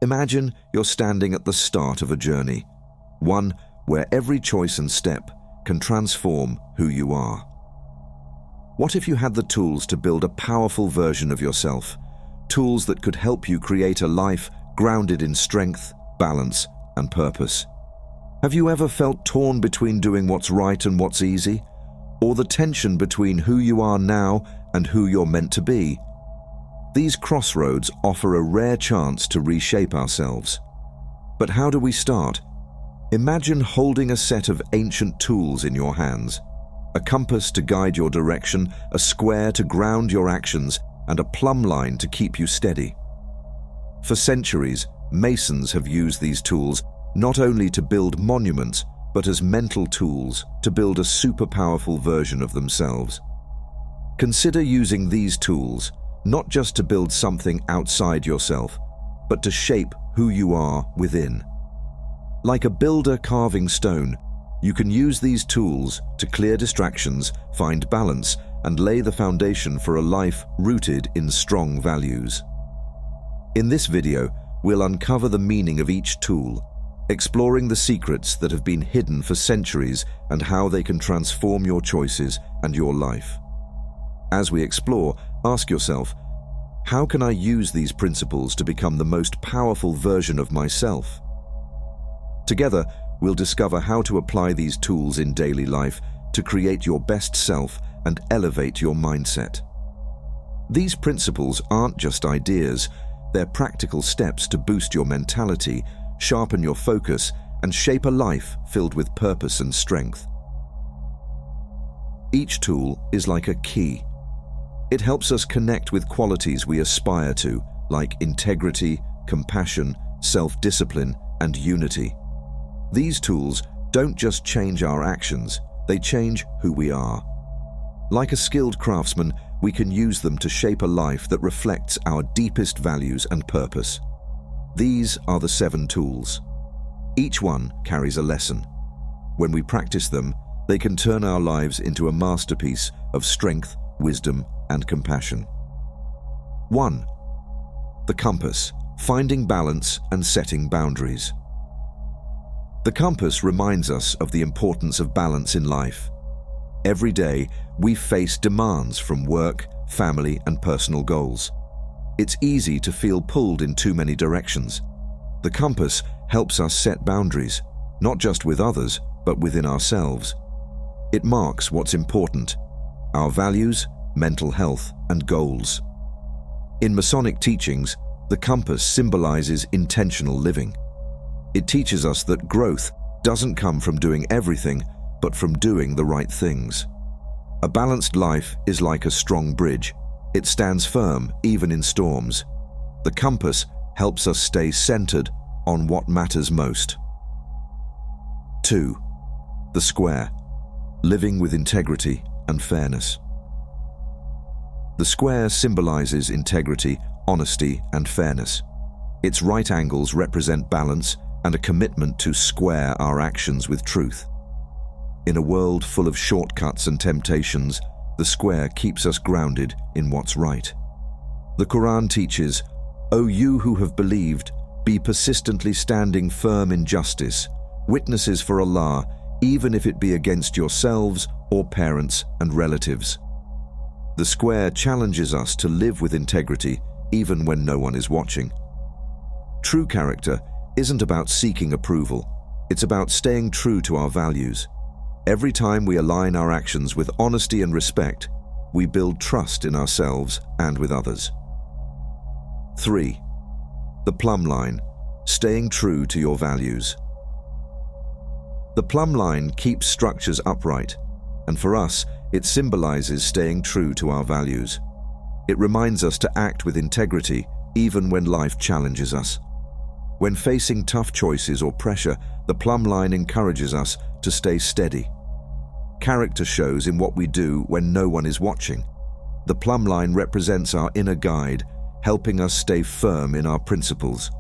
Imagine you're standing at the start of a journey, one where every choice and step can transform who you are. What if you had the tools to build a powerful version of yourself, tools that could help you create a life grounded in strength, balance, and purpose? Have you ever felt torn between doing what's right and what's easy, or the tension between who you are now and who you're meant to be? These crossroads offer a rare chance to reshape ourselves. But how do we start? Imagine holding a set of ancient tools in your hands, a compass to guide your direction, a square to ground your actions, and a plumb line to keep you steady. For centuries, Masons have used these tools not only to build monuments, but as mental tools to build a super-powerful version of themselves. Consider using these tools not just to build something outside yourself, but to shape who you are within. Like a builder carving stone, you can use these tools to clear distractions, find balance, and lay the foundation for a life rooted in strong values. In this video, we'll uncover the meaning of each tool, exploring the secrets that have been hidden for centuries and how they can transform your choices and your life. As we explore, ask yourself, how can I use these principles to become the most powerful version of myself? Together, we'll discover how to apply these tools in daily life to create your best self and elevate your mindset. These principles aren't just ideas, they're practical steps to boost your mentality, sharpen your focus, and shape a life filled with purpose and strength. Each tool is like a key. It helps us connect with qualities we aspire to, like integrity, compassion, self-discipline, and unity. These tools don't just change our actions, they change who we are. Like a skilled craftsman, we can use them to shape a life that reflects our deepest values and purpose. These are the 7 tools. Each one carries a lesson. When we practice them, they can turn our lives into a masterpiece of strength, wisdom, and compassion. 1. The compass, finding balance and setting boundaries. The compass reminds us of the importance of balance in life. Every day, we face demands from work, family, and personal goals. It's easy to feel pulled in too many directions. The compass helps us set boundaries, not just with others, but within ourselves. It marks what's important, our values, mental health, and goals. In Masonic teachings, the compass symbolizes intentional living. It teaches us that growth doesn't come from doing everything, but from doing the right things. A balanced life is like a strong bridge. It stands firm even in storms. The compass helps us stay centered on what matters most. 2. The square, living with integrity and fairness. The square symbolizes integrity, honesty, and fairness. Its right angles represent balance and a commitment to square our actions with truth. In a world full of shortcuts and temptations, the square keeps us grounded in what's right. The Quran teaches, "O you who have believed, be persistently standing firm in justice, witnesses for Allah, even if it be against yourselves or parents and relatives." The square challenges us to live with integrity even when no one is watching. True character isn't about seeking approval, it's about staying true to our values. Every time we align our actions with honesty and respect, we build trust in ourselves and with others. 3. The plumb line, staying true to your values. The plumb line keeps structures upright, and for us, it symbolizes staying true to our values. It reminds us to act with integrity even when life challenges us. When facing tough choices or pressure, the plumb line encourages us to stay steady. Character shows in what we do when no one is watching. The plumb line represents our inner guide, helping us stay firm in our principles.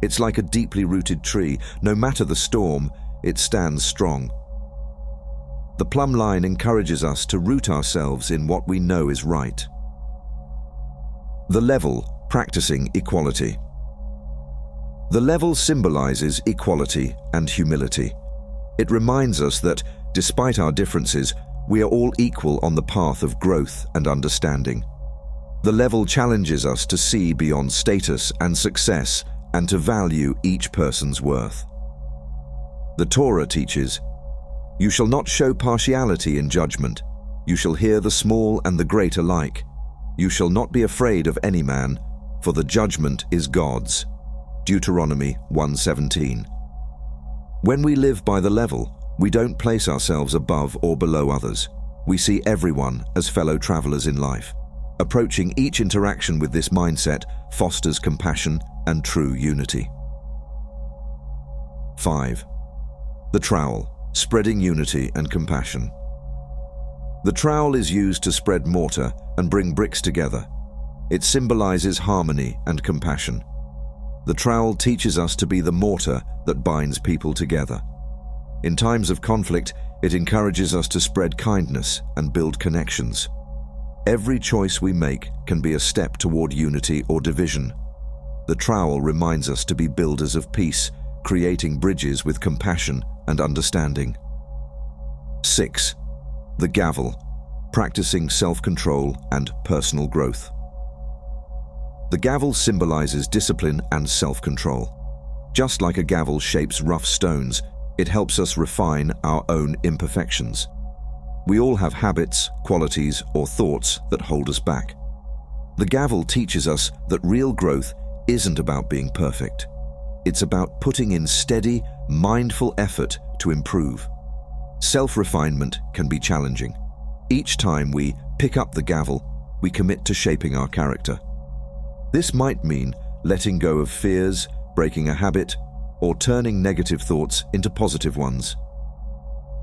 It's like a deeply rooted tree. No matter the storm, it stands strong. The plumb line encourages us to root ourselves in what we know is right. The level, practicing equality. The level symbolizes equality and humility. It reminds us that, despite our differences, we are all equal on the path of growth and understanding. The level challenges us to see beyond status and success and to value each person's worth. The Torah teaches, "You shall not show partiality in judgment. You shall hear the small and the great alike. You shall not be afraid of any man, for the judgment is God's." Deuteronomy 1:17. When we live by the level, we don't place ourselves above or below others. We see everyone as fellow travelers in life. Approaching each interaction with this mindset fosters compassion and true unity. 5. The trowel, spreading unity and compassion. The trowel is used to spread mortar and bring bricks together. It symbolizes harmony and compassion. The trowel teaches us to be the mortar that binds people together. In times of conflict, it encourages us to spread kindness and build connections. Every choice we make can be a step toward unity or division. The trowel reminds us to be builders of peace, creating bridges with compassion and understanding. 6. The gavel, practicing self-control and personal growth. The gavel symbolizes discipline and self-control. Just like a gavel shapes rough stones, it helps us refine our own imperfections. We all have habits, qualities, or thoughts that hold us back. The gavel teaches us that real growth isn't about being perfect. It's about putting in steady, mindful effort to improve. Self-refinement can be challenging. Each time we pick up the gavel, we commit to shaping our character. This might mean letting go of fears, breaking a habit, or turning negative thoughts into positive ones.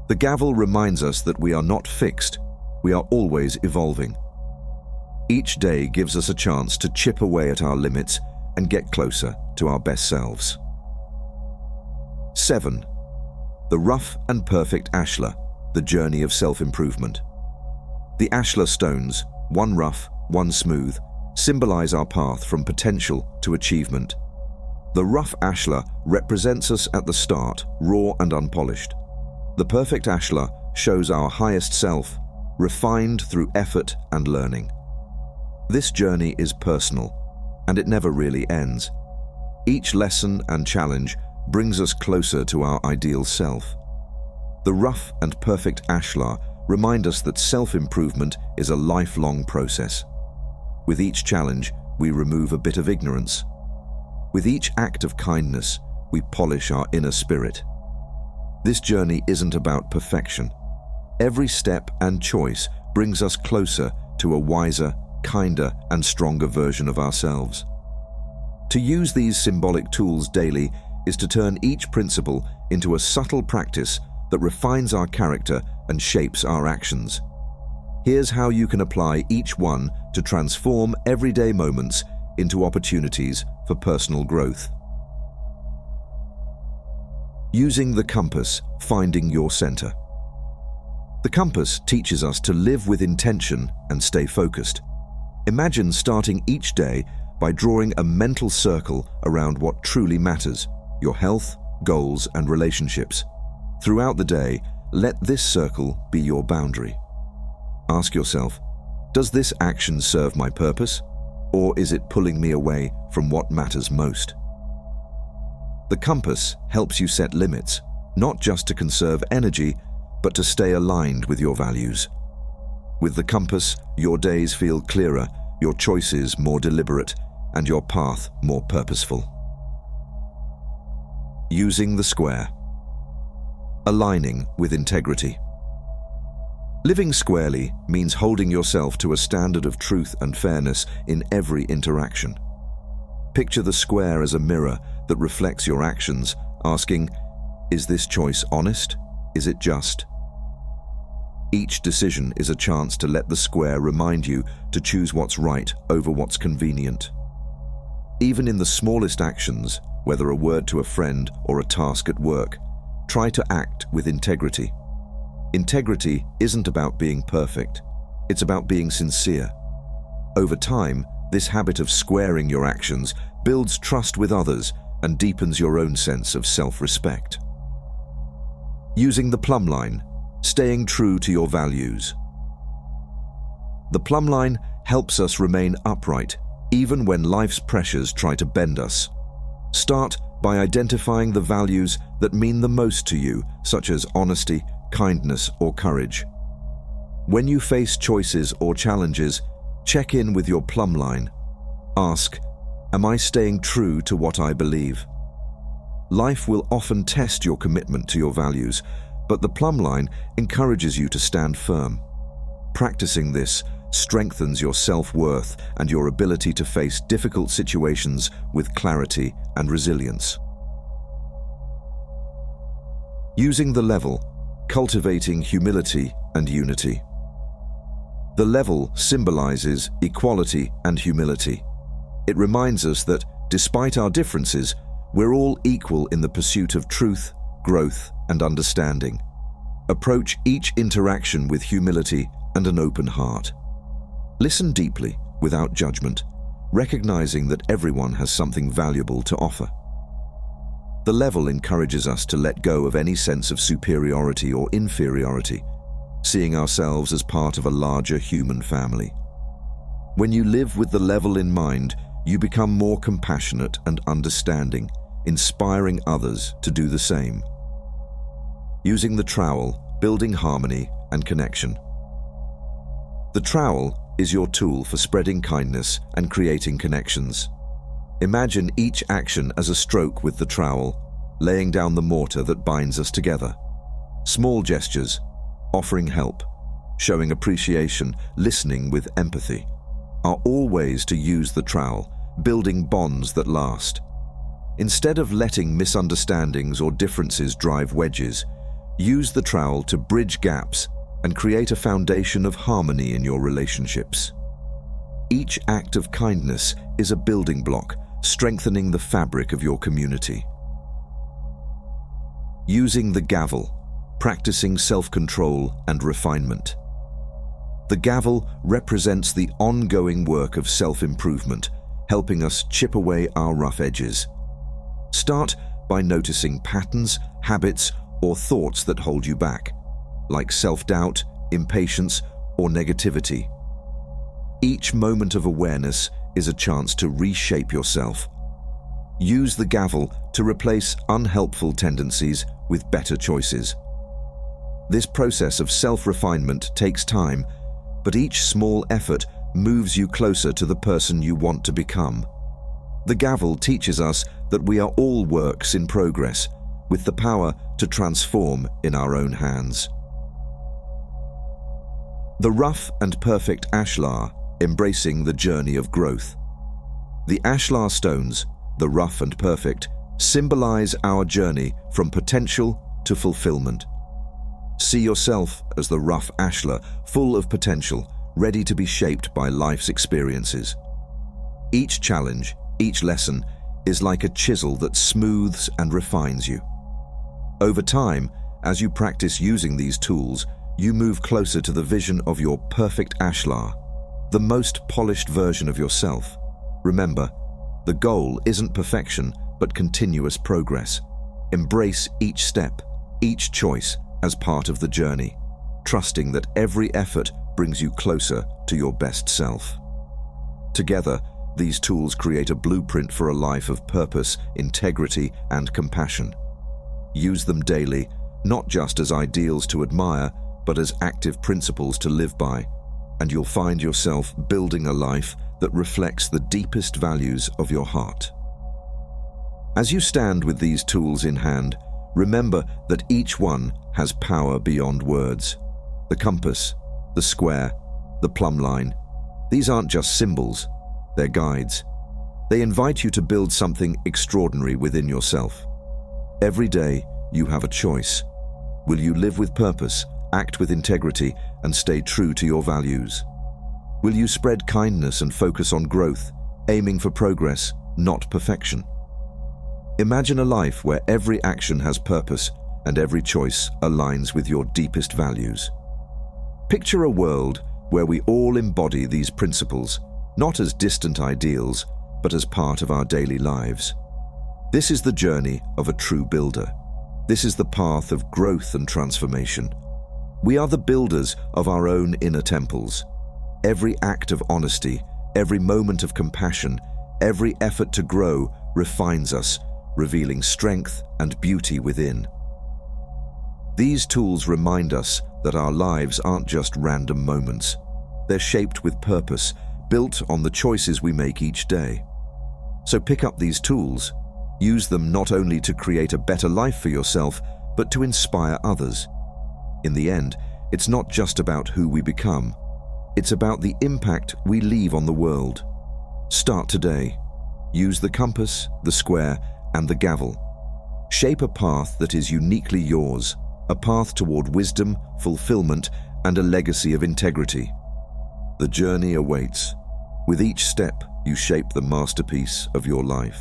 The gavel reminds us that we are not fixed, we are always evolving. Each day gives us a chance to chip away at our limits and get closer to our best selves. 7. The rough and perfect ashlar, the journey of self-improvement. The ashlar stones, one rough, one smooth, symbolize our path from potential to achievement. The rough ashlar represents us at the start, raw and unpolished. The perfect ashlar shows our highest self, refined through effort and learning. This journey is personal, and it never really ends. Each lesson and challenge brings us closer to our ideal self. The rough and perfect ashlar remind us that self-improvement is a lifelong process. With each challenge, we remove a bit of ignorance. With each act of kindness, we polish our inner spirit. This journey isn't about perfection. Every step and choice brings us closer to a wiser, kinder, and stronger version of ourselves. To use these symbolic tools daily is to turn each principle into a subtle practice that refines our character and shapes our actions. Here's how you can apply each one to transform everyday moments into opportunities for personal growth. Using the compass, finding your center. The compass teaches us to live with intention and stay focused. Imagine starting each day by drawing a mental circle around what truly matters, your health, goals, and relationships. Throughout the day, let this circle be your boundary. Ask yourself, does this action serve my purpose, or is it pulling me away from what matters most? The compass helps you set limits, not just to conserve energy, but to stay aligned with your values. With the compass, your days feel clearer, your choices more deliberate, and your path more purposeful. Using the square. Aligning with integrity. Living squarely means holding yourself to a standard of truth and fairness in every interaction. Picture the square as a mirror that reflects your actions, asking, is this choice honest? Is it just? Each decision is a chance to let the square remind you to choose what's right over what's convenient. Even in the smallest actions, whether a word to a friend or a task at work, try to act with integrity. Integrity isn't about being perfect, it's about being sincere. Over time, this habit of squaring your actions builds trust with others and deepens your own sense of self-respect. Using the plumb line, staying true to your values. The plumb line helps us remain upright even when life's pressures try to bend us. Start by identifying the values that mean the most to you, such as honesty, kindness, or courage. When you face choices or challenges, check in with your plumb line. Ask, am I staying true to what I believe? Life will often test your commitment to your values, but the plumb line encourages you to stand firm. Practicing this strengthens your self-worth and your ability to face difficult situations with clarity and resilience. Using the level, cultivating humility and unity. The level symbolizes equality and humility. It reminds us that, despite our differences, we're all equal in the pursuit of truth, growth, and understanding. Approach each interaction with humility and an open heart. Listen deeply, without judgment, recognizing that everyone has something valuable to offer. The level encourages us to let go of any sense of superiority or inferiority, seeing ourselves as part of a larger human family. When you live with the level in mind, you become more compassionate and understanding, inspiring others to do the same. Using the trowel, building harmony and connection. The trowel is your tool for spreading kindness and creating connections. Imagine each action as a stroke with the trowel, laying down the mortar that binds us together. Small gestures, offering help, showing appreciation, listening with empathy, are all ways to use the trowel, building bonds that last. Instead of letting misunderstandings or differences drive wedges, use the trowel to bridge gaps and create a foundation of harmony in your relationships. Each act of kindness is a building block, strengthening the fabric of your community. Using the gavel, practicing self-control and refinement. The gavel represents the ongoing work of self-improvement, helping us chip away our rough edges. Start by noticing patterns, habits, or thoughts that hold you back, like self-doubt, impatience, or negativity. Each moment of awareness is a chance to reshape yourself. Use the gavel to replace unhelpful tendencies with better choices. This process of self-refinement takes time, but each small effort moves you closer to the person you want to become. The gavel teaches us that we are all works in progress, with the power to transform in our own hands. The rough and perfect ashlar, embracing the journey of growth. The ashlar stones, the rough and perfect, symbolize our journey from potential to fulfillment. See yourself as the rough ashlar, full of potential, ready to be shaped by life's experiences. Each challenge, each lesson, is like a chisel that smooths and refines you. Over time, as you practice using these tools, you move closer to the vision of your perfect ashlar, the most polished version of yourself. Remember, the goal isn't perfection, but continuous progress. Embrace each step, each choice as part of the journey, trusting that every effort brings you closer to your best self. Together, these tools create a blueprint for a life of purpose, integrity, and compassion. Use them daily, not just as ideals to admire, but as active principles to live by, and you'll find yourself building a life that reflects the deepest values of your heart. As you stand with these tools in hand, remember that each one has power beyond words. The compass, the square, the plumb line, these aren't just symbols, they're guides. They invite you to build something extraordinary within yourself. Every day, you have a choice. Will you live with purpose, act with integrity, and stay true to your values? Will you spread kindness and focus on growth, aiming for progress, not perfection? Imagine a life where every action has purpose and every choice aligns with your deepest values. Picture a world where we all embody these principles, not as distant ideals, but as part of our daily lives. This is the journey of a true builder. This is the path of growth and transformation. We are the builders of our own inner temples. Every act of honesty, every moment of compassion, every effort to grow refines us, revealing strength and beauty within. These tools remind us that our lives aren't just random moments. They're shaped with purpose, built on the choices we make each day. So pick up these tools. Use them not only to create a better life for yourself, but to inspire others. In the end, it's not just about who we become. It's about the impact we leave on the world. Start today. Use the compass, the square, and the gavel. Shape a path that is uniquely yours, a path toward wisdom, fulfillment, and a legacy of integrity. The journey awaits. With each step, you shape the masterpiece of your life.